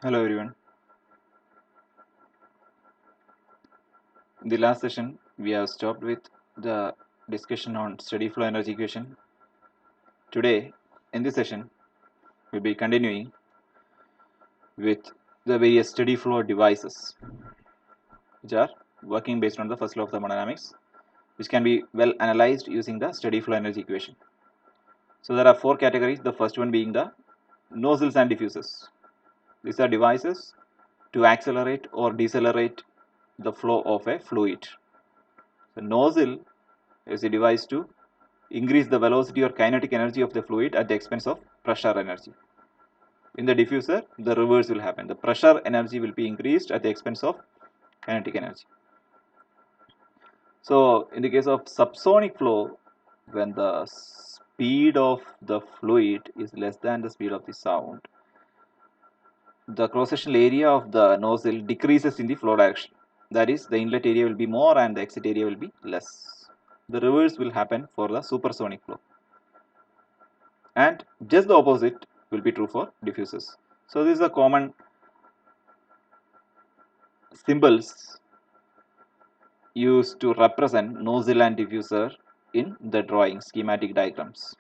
Hello everyone. In the last session, we have stopped with the discussion on steady flow energy equation. Today, in this session, we'll be continuing with the various steady flow devices, which are working based on the first law of thermodynamics, which can be well analyzed using the steady flow energy equation. So there are four categories. The first one being the nozzles and diffusers. These are devices to accelerate or decelerate the flow of a fluid. The nozzle is a device to increase the velocity or kinetic energy of the fluid at the expense of pressure energy. In the diffuser, the reverse will happen. The pressure energy will be increased at the expense of kinetic energy. So, in the case of subsonic flow, when the speed of the fluid is less than the speed of the sound, the cross-sectional area of the nozzle decreases in the flow direction. That is, the inlet area will be more and the exit area will be less. The reverse will happen for the supersonic flow. And just the opposite will be true for diffusers. So these are common symbols used to represent nozzle and diffuser in the drawing schematic diagrams.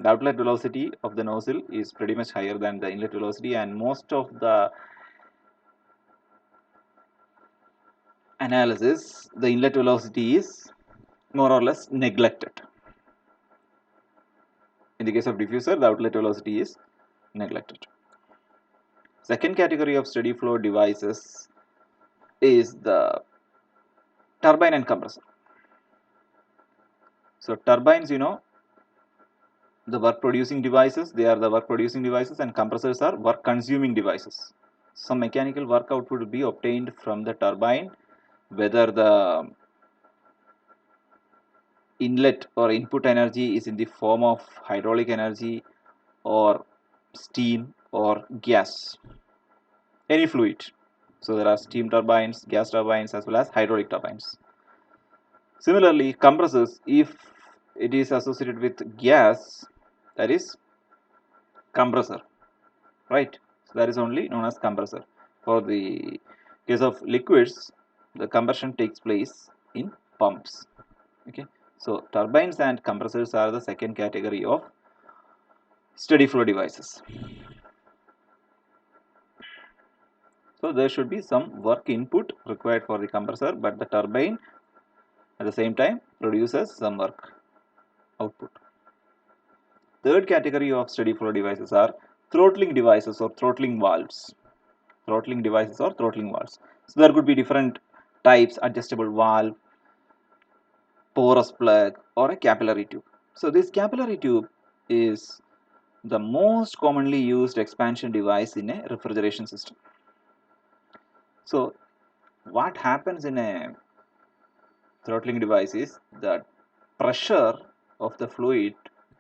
The outlet velocity of the nozzle is pretty much higher than the inlet velocity, and most of the analysis, the inlet velocity is more or less neglected. In the case of diffuser, the outlet velocity is neglected. Second category of steady flow devices is the turbine and compressor. So turbines, the work producing devices, they are the work producing devices, and compressors are work consuming devices. Some mechanical work output will be obtained from the turbine, whether the inlet or input energy is in the form of hydraulic energy or steam or gas, any fluid. So there are steam turbines, gas turbines, as well as hydraulic turbines. Similarly, compressors, if it is associated with gas, that is compressor, right? So that is only known as compressor. For the case of liquids, the combustion takes place in pumps. Okay, so turbines and compressors are the second category of steady flow devices. So there should be some work input required for the compressor, but the turbine at the same time produces some work output. Third category of steady flow devices are throttling devices or throttling valves. Throttling devices or throttling valves. So there could be different types: adjustable valve, porous plug, or a capillary tube. So this capillary tube is the most commonly used expansion device in a refrigeration system. So what happens in a throttling device is that pressure of the fluid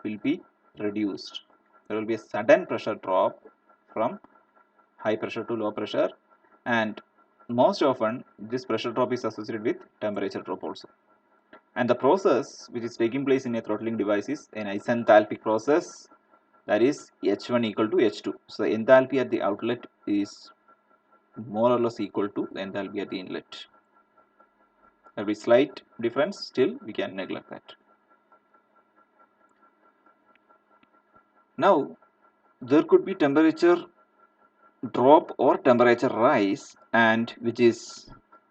will be reduced. There will be a sudden pressure drop from high pressure to low pressure, and most often this pressure drop is associated with temperature drop also. And the process which is taking place in a throttling device is an isenthalpic process, that is H1 equal to H2. So the enthalpy at the outlet is more or less equal to the enthalpy at the inlet. There will be slight difference, still we can neglect that. Now there could be temperature drop or temperature rise, and which is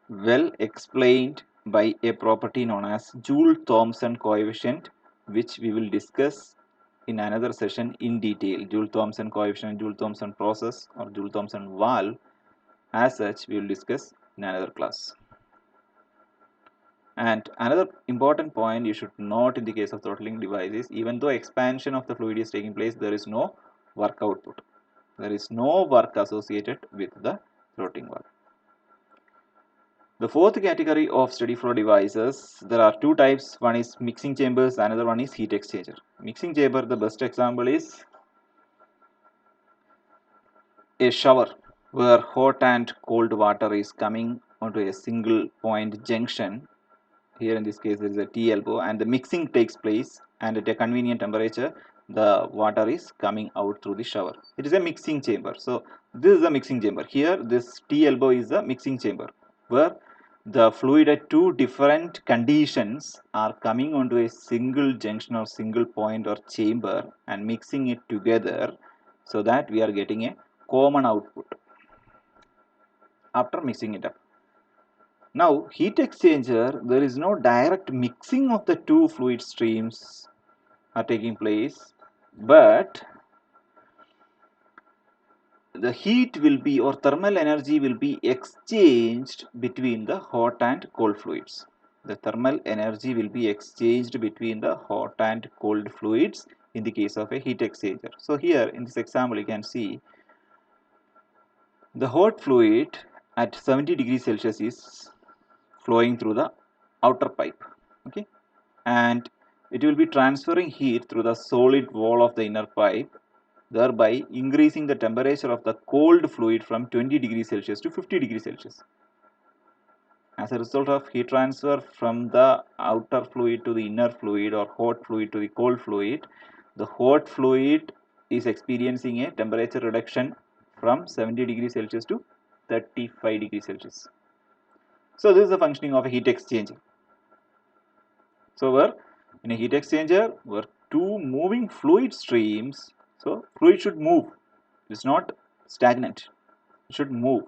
well explained by a property known as Joule-Thomson coefficient, which we will discuss in another session in detail. Joule-Thomson coefficient, Joule-Thomson process, or Joule-Thomson valve, as such we will discuss in another class. And another important point you should note in the case of throttling devices, even though expansion of the fluid is taking place, there is no work output. There is no work associated with the throttling valve. The fourth category of steady flow devices, there are two types. One is mixing chambers, another one is heat exchanger. Mixing chamber, the best example is a shower where hot and cold water is coming onto a single point junction. Here in this case there is a T elbow, and the mixing takes place, and at a convenient temperature the water is coming out through the shower. It is a mixing chamber. So this is the mixing chamber. Here this T elbow is the mixing chamber, where the fluid at two different conditions are coming onto a single junction or single point or chamber and mixing it together, so that we are getting a common output after mixing it up. Now heat exchanger, there is no direct mixing of the two fluid streams are taking place, but the heat will be, or thermal energy will be exchanged between the hot and cold fluids. The thermal energy will be exchanged between the hot and cold fluids in the case of a heat exchanger. So here in this example you can see the hot fluid at 70 degrees Celsius is flowing through the outer pipe, okay, and it will be transferring heat through the solid wall of the inner pipe, thereby increasing the temperature of the cold fluid from 20 degrees Celsius to 50 degrees Celsius. As a result of heat transfer from the outer fluid to the inner fluid, or hot fluid to the cold fluid, the hot fluid is experiencing a temperature reduction from 70 degrees Celsius to 35 degrees Celsius. So this is the functioning of a heat exchanger. So where in a heat exchanger, where two moving fluid streams, so fluid should move, it's not stagnant, it should move.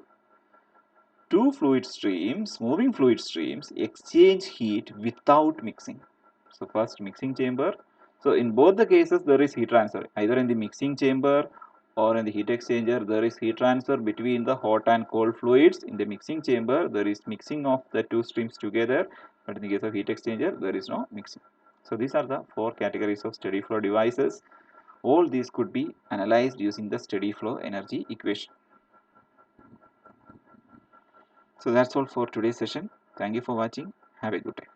Two fluid streams, moving fluid streams, exchange heat without mixing. So first mixing chamber. So in both the cases there is heat transfer, either in the mixing chamber or in the heat exchanger there is heat transfer between the hot and cold fluids. In the mixing chamber there is mixing of the two streams together, but in the case of heat exchanger there is no mixing. So these are the four categories of steady flow devices. All these could be analyzed using the steady flow energy equation. So that's all for today's session. Thank you for watching. Have a good day.